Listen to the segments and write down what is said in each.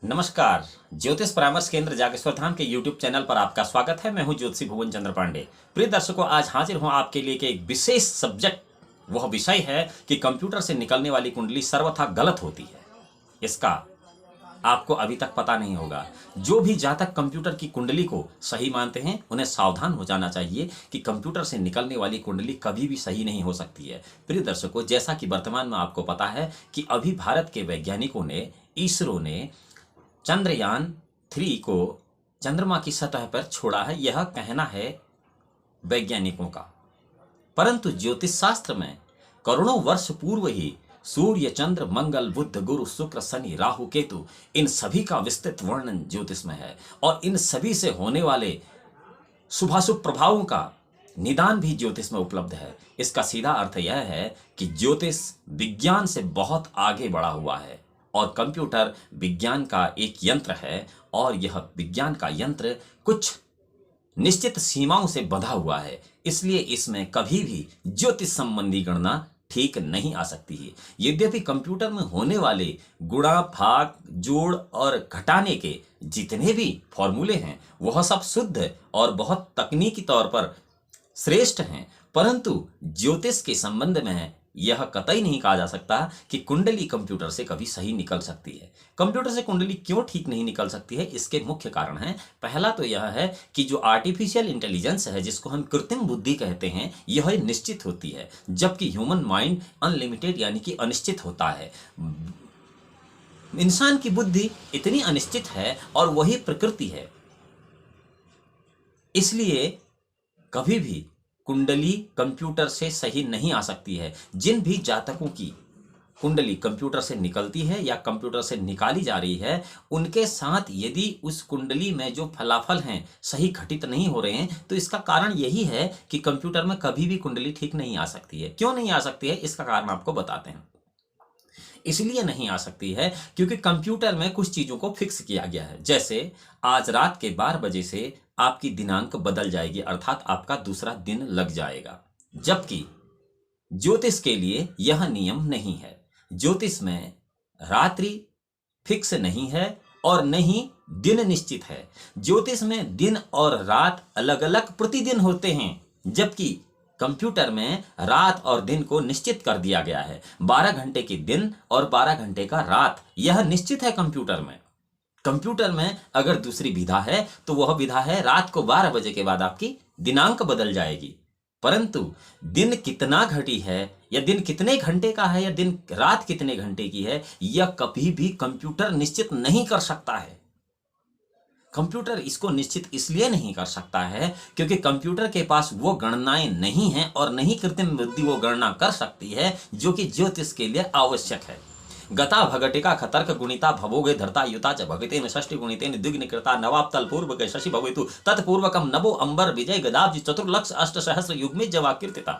नमस्कार। ज्योतिष परामर्श केंद्र जागेश्वर धाम के YouTube चैनल पर आपका स्वागत है। मैं हूं ज्योतिषी भुवन चंद्र पांडे। प्रिय दर्शकों, आज हाजिर हूं आपके लिए कि एक विशेष सब्जेक्ट, वह विषय है कि कंप्यूटर से निकलने वाली कुंडली सर्वथा गलत होती है। इसका आपको अभी तक पता नहीं होगा। जो भी जातक कंप्यूटर की कुंडली को सही मानते हैं, उन्हें सावधान हो जाना चाहिए कि कंप्यूटर से निकलने वाली कुंडली कभी भी सही नहीं हो सकती है। प्रिय दर्शकों, जैसा कि वर्तमान में आपको पता है कि अभी भारत के वैज्ञानिकों ने, इसरो ने चंद्रयान 3 को चंद्रमा की सतह पर छोड़ा है, यह कहना है वैज्ञानिकों का। परंतु ज्योतिष शास्त्र में करोड़ों वर्ष पूर्व ही सूर्य, चंद्र, मंगल, बुध, गुरु, शुक्र, शनि, राहु, केतु, इन सभी का विस्तृत वर्णन ज्योतिष में है और इन सभी से होने वाले शुभाशुभ प्रभावों का निदान भी ज्योतिष में उपलब्ध है। इसका सीधा अर्थ यह है कि ज्योतिष विज्ञान से बहुत आगे बढ़ा हुआ है और कंप्यूटर विज्ञान का एक यंत्र है और यह विज्ञान का यंत्र कुछ निश्चित सीमाओं से बंधा हुआ है। इसलिए इसमें कभी भी ज्योतिष संबंधी गणना ठीक नहीं आ सकती है। यद्यपि कंप्यूटर में होने वाले गुणा, भाग, जोड़ और घटाने के जितने भी फॉर्मूले हैं, वह सब शुद्ध और बहुत तकनीकी तौर पर श्रेष्ठ हैं, परंतु ज्योतिष के संबंध में यह कतई नहीं कहा जा सकता कि कुंडली कंप्यूटर से कभी सही निकल सकती है। कंप्यूटर से कुंडली क्यों ठीक नहीं निकल सकती है, इसके मुख्य कारण हैं। पहला तो यह है कि जो आर्टिफिशियल इंटेलिजेंस है, जिसको हम कृत्रिम बुद्धि कहते हैं, यह निश्चित होती है, जबकि ह्यूमन माइंड अनलिमिटेड यानी कि अनिश्चित होता है। इंसान की बुद्धि इतनी अनिश्चित है और वही प्रकृति है। इसलिए कभी भी कुंडली कंप्यूटर से सही नहीं आ सकती है। जिन भी जातकों की कुंडली कंप्यूटर से निकलती है या कंप्यूटर से निकाली जा रही है, उनके साथ यदि उस कुंडली में जो फलाफल हैं सही घटित नहीं हो रहे हैं, तो इसका कारण यही है कि कंप्यूटर में कभी भी कुंडली ठीक नहीं आ सकती है। क्यों नहीं आ सकती है, इसका कारण आपको बताते हैं। इसलिए नहीं आ सकती है क्योंकि कंप्यूटर में कुछ चीजों को फिक्स किया गया है। जैसे आज रात के 12 बजे से आपकी दिनांक बदल जाएगी, अर्थात आपका दूसरा दिन लग जाएगा, जबकि ज्योतिष के लिए यह नियम नहीं है। ज्योतिष में रात्रि फिक्स नहीं है और न ही दिन निश्चित है। ज्योतिष में दिन और रात अलग अलग प्रतिदिन होते हैं, जबकि कंप्यूटर में रात और दिन को निश्चित कर दिया गया है। 12 घंटे के दिन और 12 घंटे का रात, यह निश्चित है कंप्यूटर में। कंप्यूटर में अगर दूसरी विधा है तो वह विधा है रात को 12 बजे के बाद आपकी दिनांक बदल जाएगी, परंतु दिन कितना घटी है या दिन कितने घंटे का है या दिन रात कितने घंटे की है, यह कभी भी कंप्यूटर निश्चित नहीं कर सकता है। कंप्यूटर इसको निश्चित इसलिए नहीं कर सकता है क्योंकि कंप्यूटर के पास वो गणनाएं नहीं हैं और नहीं कृत्रिम बुद्धि वो गणना कर सकती है जो कि ज्योतिष के लिए आवश्यक है। गता भगटिका खतर्क गुणिता भवोगे धरता युता च भगतेन षष्टि गुणितेन द्विग्न कृता नवाब तल पूर्व के शशि भवेतु तत्पूर्वकम नभो अंबर विजय गदाब्ज चतुर्लक्ष अष्ट सहस्र युग्मे जवा कीर्तिता।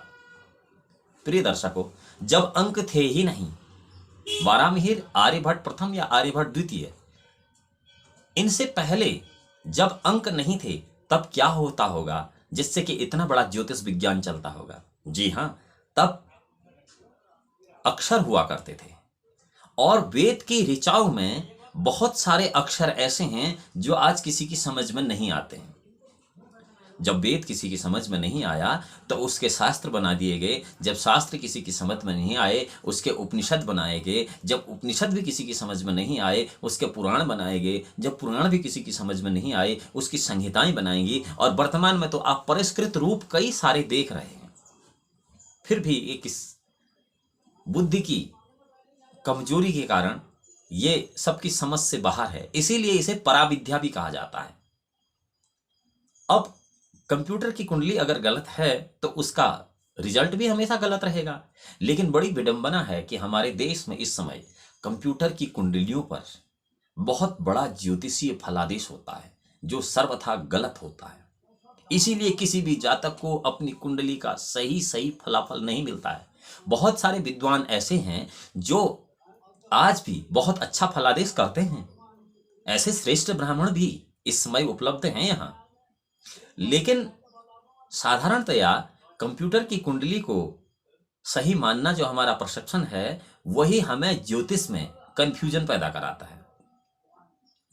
प्रिय दर्शकों, जब अंक थे ही नहीं, वारामिहिर, आर्यभट्ट प्रथम या आर्यभट्ट द्वितीय, इनसे पहले जब अंक नहीं थे, तब क्या होता होगा जिससे कि इतना बड़ा ज्योतिष विज्ञान चलता होगा। जी हां, तब अक्षर हुआ करते थे और वेद की ऋचाओं में बहुत सारे अक्षर ऐसे हैं जो आज किसी की समझ में नहीं आते हैं। जब वेद किसी की समझ में नहीं आया तो उसके शास्त्र बना दिए गए। जब शास्त्र किसी की समझ में नहीं आए, उसके उपनिषद बनाए गए। जब उपनिषद भी किसी की समझ में नहीं आए, उसके पुराण बनाए गए। जब पुराण भी किसी की समझ में नहीं आए, उसकी संहिताएं बनाएंगी। और वर्तमान में तो आप परिष्कृत रूप कई सारे देख रहे हैं। फिर भी एक इस बुद्धि की कमजोरी के कारण ये सबकी समझ से बाहर है, इसीलिए इसे पराविद्या भी कहा जाता है। अब कंप्यूटर की कुंडली अगर गलत है तो उसका रिजल्ट भी हमेशा गलत रहेगा। लेकिन बड़ी विडंबना है कि हमारे देश में इस समय कंप्यूटर की कुंडलियों पर बहुत बड़ा ज्योतिषीय फलादेश होता है जो सर्वथा गलत होता है। इसीलिए किसी भी जातक को अपनी कुंडली का सही सही फलाफल नहीं मिलता है। बहुत सारे विद्वान ऐसे हैं जो आज भी बहुत अच्छा फलादेश करते हैं। ऐसे श्रेष्ठ ब्राह्मण भी इस समय उपलब्ध हैं यहाँ। लेकिन साधारणतया कंप्यूटर की कुंडली को सही मानना जो हमारा परसेप्शन है, वही हमें ज्योतिष में कंफ्यूजन पैदा कराता है।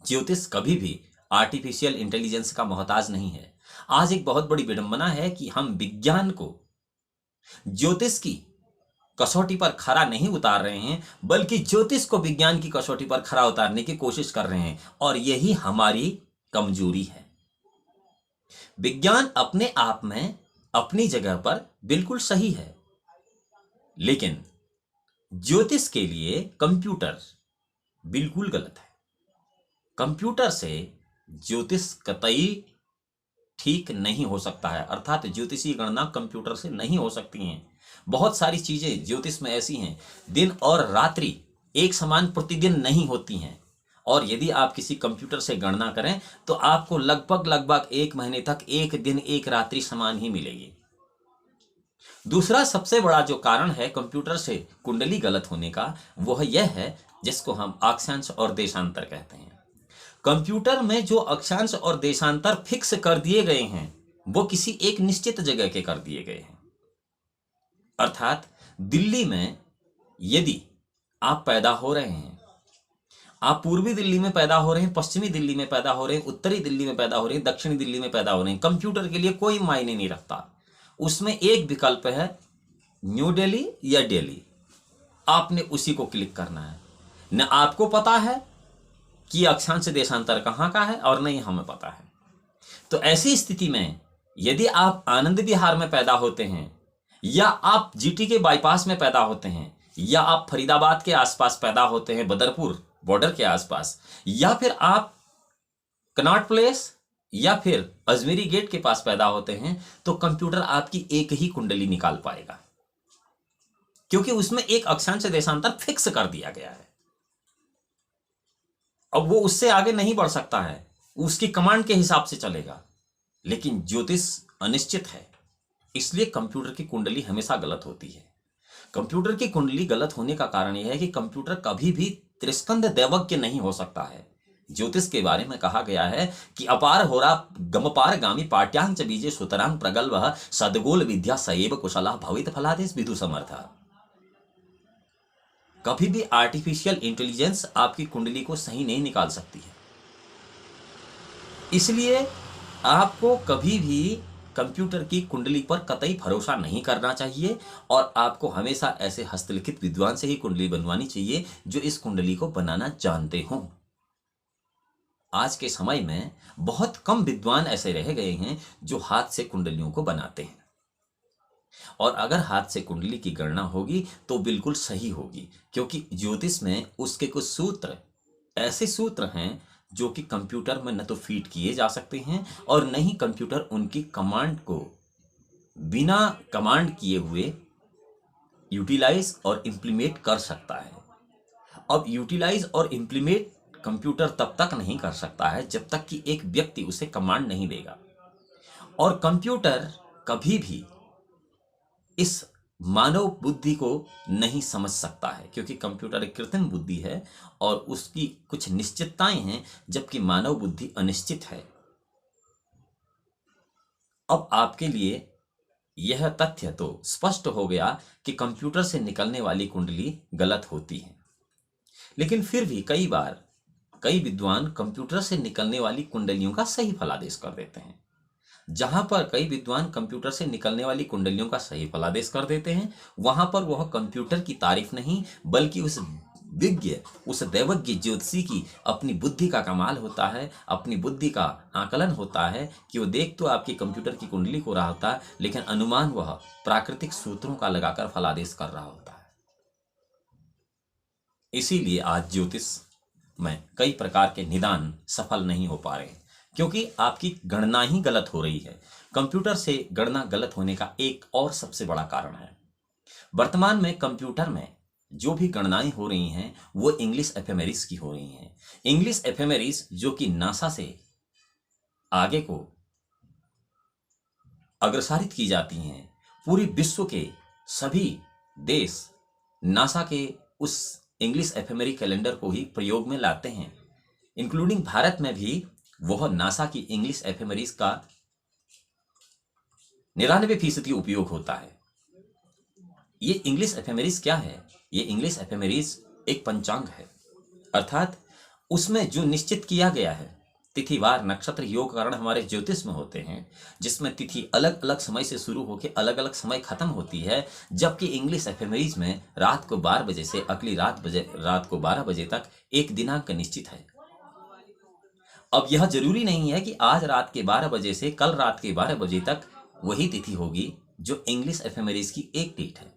ज्योतिष कभी भी आर्टिफिशियल इंटेलिजेंस का मोहताज नहीं है। आज एक बहुत बड़ी विडंबना है कि हम विज्ञान को ज्योतिष की कसौटी पर खरा नहीं उतार रहे हैं, बल्कि ज्योतिष को विज्ञान की कसौटी पर खरा उतारने की कोशिश कर रहे हैं, और यही हमारी कमजोरी है। विज्ञान अपने आप में अपनी जगह पर बिल्कुल सही है, लेकिन ज्योतिष के लिए कंप्यूटर बिल्कुल गलत है। कंप्यूटर से ज्योतिष कतई ठीक नहीं हो सकता है, अर्थात ज्योतिषीय गणना कंप्यूटर से नहीं हो सकती हैं। बहुत सारी चीजें ज्योतिष में ऐसी हैं, दिन और रात्रि एक समान प्रतिदिन नहीं होती हैं, और यदि आप किसी कंप्यूटर से गणना करें तो आपको लगभग 1 महीने तक एक दिन एक रात्रि समान ही मिलेगी। दूसरा सबसे बड़ा जो कारण है कंप्यूटर से कुंडली गलत होने का, वह यह है जिसको हम अक्षांश और देशांतर कहते हैं। कंप्यूटर में जो अक्षांश और देशांतर फिक्स कर दिए गए हैं, वो किसी एक निश्चित जगह के कर दिए गए हैं। अर्थात दिल्ली में यदि आप पैदा हो रहे हैं, आप पूर्वी दिल्ली में पैदा हो रहे हैं, पश्चिमी दिल्ली में पैदा हो रहे हैं, उत्तरी दिल्ली में पैदा हो रहे हैं, दक्षिणी दिल्ली में पैदा हो रहे हैं, कंप्यूटर के लिए कोई मायने नहीं रखता। उसमें एक विकल्प है न्यू दिल्ली या दिल्ली, आपने उसी को क्लिक करना है। न आपको पता है कि अक्षांश देशांतर कहाँ का है, और नहीं हमें पता है। तो ऐसी स्थिति में यदि आप आनंद विहार में पैदा होते हैं, या आप जीटी के बाईपास में पैदा होते हैं, या आप फरीदाबाद के आसपास पैदा होते हैं, बदरपुर बॉर्डर के आसपास, या फिर आप कनॉट प्लेस या फिर अजमेरी गेट के पास पैदा होते हैं, तो कंप्यूटर आपकी एक ही कुंडली निकाल पाएगा, क्योंकि उसमें एक अक्षांश देशांतर फिक्स कर दिया गया है। अब वो उससे आगे नहीं बढ़ सकता है, उसकी कमांड के हिसाब से चलेगा। लेकिन ज्योतिष अनिश्चित है, इसलिए कंप्यूटर की कुंडली हमेशा गलत होती है। कंप्यूटर की कुंडली गलत होने का कारण यह है कि कंप्यूटर कभी भी त्रिस्कंद दैवज्ञ नहीं हो सकता है। ज्योतिष के बारे में कहा गया है कि अपार होरा गमपार गामी पाट्यांच बीजे सुतरांग प्रगल्भ सदगोल विद्या सएव कुशला भवित फलादेश विदु समर्था। कभी भी आर्टिफिशियल इंटेलिजेंस आपकी कुंडली को सही नहीं निकाल सकती है। इसलिए आपको कभी भी कंप्यूटर की कुंडली पर कतई भरोसा नहीं करना चाहिए, और आपको हमेशा ऐसे हस्तलिखित विद्वान से ही कुंडली बनवानी चाहिए जो इस कुंडली को बनाना जानते हों। आज के समय में बहुत कम विद्वान ऐसे रह गए हैं जो हाथ से कुंडलियों को बनाते हैं, और अगर हाथ से कुंडली की गणना होगी तो बिल्कुल सही होगी, क्योंकि ज्योतिष में उसके कुछ सूत्र ऐसे सूत्र हैं जो कि कंप्यूटर में न तो फीड किए जा सकते हैं, और न ही कंप्यूटर उनकी कमांड को बिना कमांड किए हुए यूटिलाइज और इंप्लीमेंट कर सकता है। अब यूटिलाइज और इंप्लीमेंट कंप्यूटर तब तक नहीं कर सकता है जब तक कि एक व्यक्ति उसे कमांड नहीं देगा, और कंप्यूटर कभी भी इस मानव बुद्धि को नहीं समझ सकता है, क्योंकि कंप्यूटर एक कृत्रिम बुद्धि है और उसकी कुछ निश्चितताएं हैं, जबकि मानव बुद्धि अनिश्चित है। अब आपके लिए यह तथ्य तो स्पष्ट हो गया कि कंप्यूटर से निकलने वाली कुंडली गलत होती है, लेकिन फिर भी कई बार कई विद्वान कंप्यूटर से निकलने वाली कुंडलियों का सही फलादेश कर देते हैं। जहां पर कई विद्वान कंप्यूटर से निकलने वाली कुंडलियों का सही फलादेश कर देते हैं, वहां पर वह कंप्यूटर की तारीफ नहीं, बल्कि उस विज्ञ, उस दैवज्ञ ज्योतिषी की अपनी बुद्धि का कमाल होता है, अपनी बुद्धि का आकलन होता है कि वो देख तो आपकी कंप्यूटर की कुंडली को रहा होता है, लेकिन अनुमान वह प्राकृतिक सूत्रों का लगाकर फलादेश कर रहा होता है। इसीलिए आज ज्योतिष में कई प्रकार के निदान सफल नहीं हो पा रहे, क्योंकि आपकी गणना ही गलत हो रही है। कंप्यूटर से गणना गलत होने का एक और सबसे बड़ा कारण है, वर्तमान में कंप्यूटर में जो भी गणनाएं हो रही हैं वो इंग्लिश एफेमेरिस की हो रही हैं। इंग्लिश एफेमेरिस जो कि नासा से आगे को अग्रसारित की जाती हैं। पूरी विश्व के सभी देश नासा के उस इंग्लिश एफेमेरी कैलेंडर को ही प्रयोग में लाते हैं, इंक्लूडिंग भारत में भी वह नासा की इंग्लिश एफेमेरीज का 99% उपयोग होता है। ये इंग्लिश एफेमेरीज क्या है? ये इंग्लिश एफेमेरीज एक पंचांग है, अर्थात उसमें जो निश्चित किया गया है, तिथिवार नक्षत्र योग कारण हमारे ज्योतिष में होते हैं, जिसमें तिथि अलग अलग समय से शुरू होकर अलग अलग समय खत्म होती है, जबकि इंग्लिश एफेमेरीज में रात को 12 बजे से अगली रात को 12 बजे तक एक दिनांक निश्चित है। अब यह जरूरी नहीं है कि आज रात के 12 बजे से कल रात के 12 बजे तक वही तिथि होगी जो इंग्लिश एफेमेरीज की एक डेट है।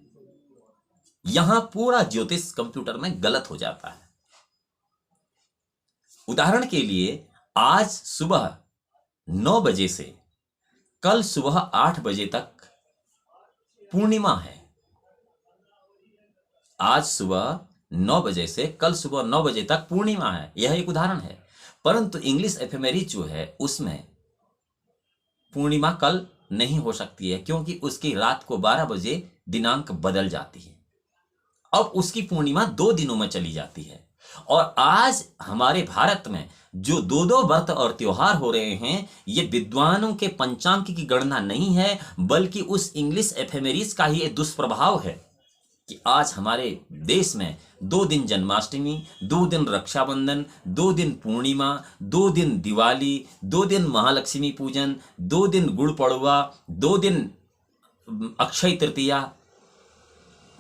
यहां पूरा ज्योतिष कंप्यूटर में गलत हो जाता है। उदाहरण के लिए आज सुबह 9 बजे से कल सुबह 8 बजे तक पूर्णिमा है। आज सुबह 9 बजे से कल सुबह 9 बजे तक पूर्णिमा है, यह एक उदाहरण है। परंतु इंग्लिश एफेमेरीज जो है उसमें पूर्णिमा कल नहीं हो सकती है, क्योंकि उसकी रात को 12 बजे दिनांक बदल जाती है। अब उसकी पूर्णिमा 2 दिनों में चली जाती है। और आज हमारे भारत में जो 2-2 व्रत और त्योहार हो रहे हैं, ये विद्वानों के पंचांग की गणना नहीं है, बल्कि उस इंग्लिश एफेमेरीज का ही एक दुष्प्रभाव है कि आज हमारे देश में 2 दिन जन्माष्टमी, 2 दिन रक्षाबंधन, 2 दिन पूर्णिमा, 2 दिन दिवाली, 2 दिन महालक्ष्मी पूजन, 2 दिन गुड़ पड़वा, 2 दिन अक्षय तृतीया,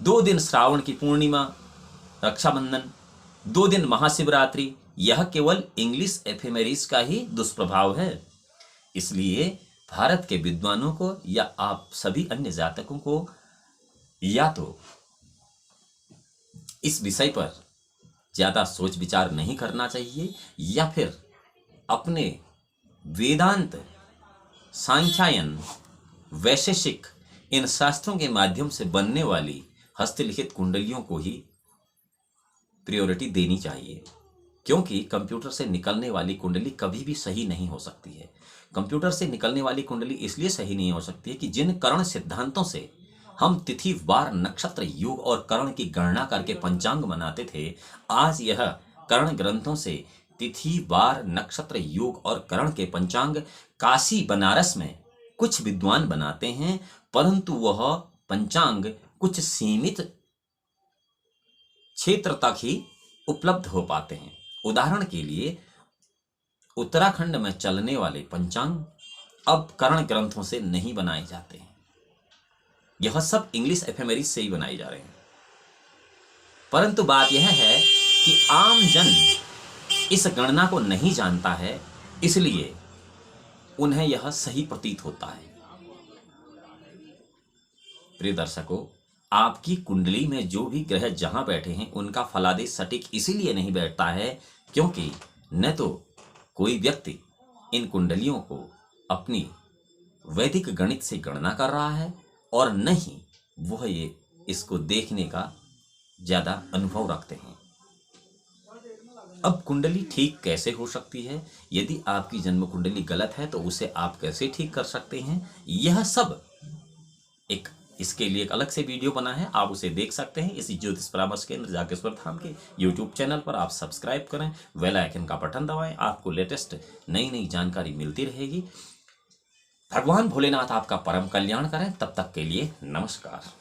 2 दिन श्रावण की पूर्णिमा, रक्षाबंधन, 2 दिन महाशिवरात्रि। यह केवल इंग्लिश एफेमेरीज का ही दुष्प्रभाव है। इसलिए भारत के विद्वानों को या आप सभी अन्य जातकों को या तो इस विषय पर ज्यादा सोच विचार नहीं करना चाहिए, या फिर अपने वेदांत, सांख्यायन, वैशेषिक इन शास्त्रों के माध्यम से बनने वाली हस्तलिखित कुंडलियों को ही प्रायोरिटी देनी चाहिए, क्योंकि कंप्यूटर से निकलने वाली कुंडली कभी भी सही नहीं हो सकती है। कंप्यूटर से निकलने वाली कुंडली इसलिए सही नहीं हो सकती है कि जिन करण सिद्धांतों से हम तिथि वार नक्षत्र योग और करण की गणना करके पंचांग बनाते थे, आज यह करण ग्रंथों से तिथि वार नक्षत्र योग और करण के पंचांग काशी बनारस में कुछ विद्वान बनाते हैं, परंतु वह पंचांग कुछ सीमित क्षेत्र तक ही उपलब्ध हो पाते हैं। उदाहरण के लिए उत्तराखंड में चलने वाले पंचांग अब करण ग्रंथों से नहीं बनाए जाते हैं, यह सब इंग्लिश एफेमेरीज से ही बनाए जा रहे हैं। परंतु बात यह है कि आम जन इस गणना को नहीं जानता है, इसलिए उन्हें यह सही प्रतीत होता है। प्रिय दर्शकों, आपकी कुंडली में जो भी ग्रह जहां बैठे हैं उनका फलादेश सटीक इसीलिए नहीं बैठता है क्योंकि न तो कोई व्यक्ति इन कुंडलियों को अपनी वैदिक गणित से गणना कर रहा है और न ही वह ये इसको देखने का ज्यादा अनुभव रखते हैं। अब कुंडली ठीक कैसे हो सकती है, यदि आपकी जन्म कुंडली गलत है तो उसे आप कैसे ठीक कर सकते हैं, यह सब इसके लिए एक अलग से वीडियो बना है, आप उसे देख सकते हैं। इसी ज्योतिष परामर्श केंद्र जागेश्वर धाम के यूट्यूब चैनल पर आप सब्सक्राइब करें, बेल आइकन का बटन दबाएं, आपको लेटेस्ट नई जानकारी मिलती रहेगी। भगवान भोलेनाथ आपका परम कल्याण करें। तब तक के लिए नमस्कार।